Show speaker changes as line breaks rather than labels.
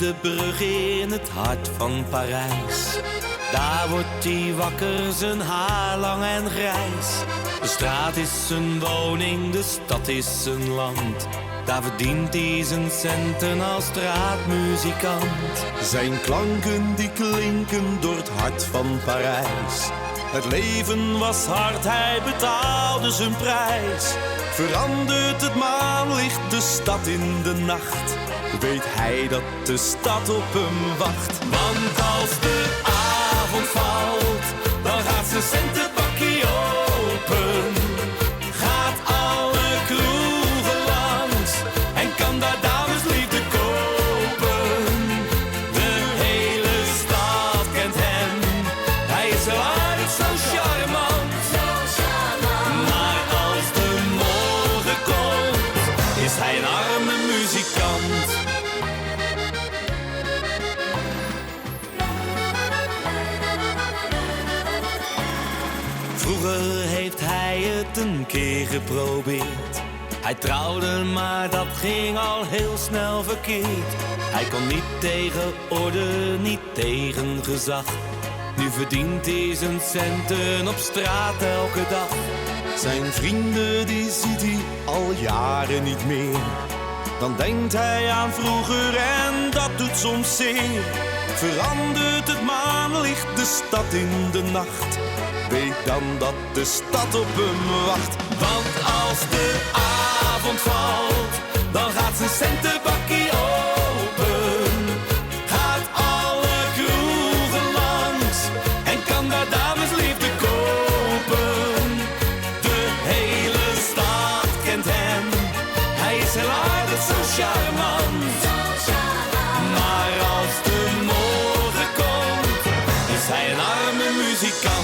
de brug in het hart van Parijs. Daar wordt hij wakker, zijn haar lang en grijs. De straat is zijn woning, de stad is zijn land. Daar verdient hij zijn centen als straatmuzikant. Zijn klanken die klinken door het hart van Parijs. Het leven was hard, hij betaalde zijn prijs. Verandert het maanlicht de stad in de nacht, weet hij dat de stad op hem wacht. Want als de avond valt, dan gaat zijn centenbakkie open. Gaat alle kroegen langs en kan daar damesliefde kopen. De hele stad kent hem, hij is zo aardig, zo charmant. Maar als de morgen komt, is hij een arme muzikant. Vroeger heeft hij het een keer geprobeerd. Hij trouwde, maar dat ging al heel snel verkeerd. Hij kon niet tegen orde, niet tegen gezag. Nu verdient hij zijn centen op straat elke dag. Zijn vrienden die ziet hij al jaren niet meer. Dan denkt hij aan vroeger en dat doet soms zeer. Verandert het maanlicht de stad in de nacht, weet dan dat de stad op hem wacht. Want als de avond valt, dan gaat zijn centenbakkie open. Gaat alle kroegen langs en kan daar damesliefde kopen. De hele stad kent hem, hij is heel aardig, zo charmant. Maar als de morgen komt, is hij een arme muzikant.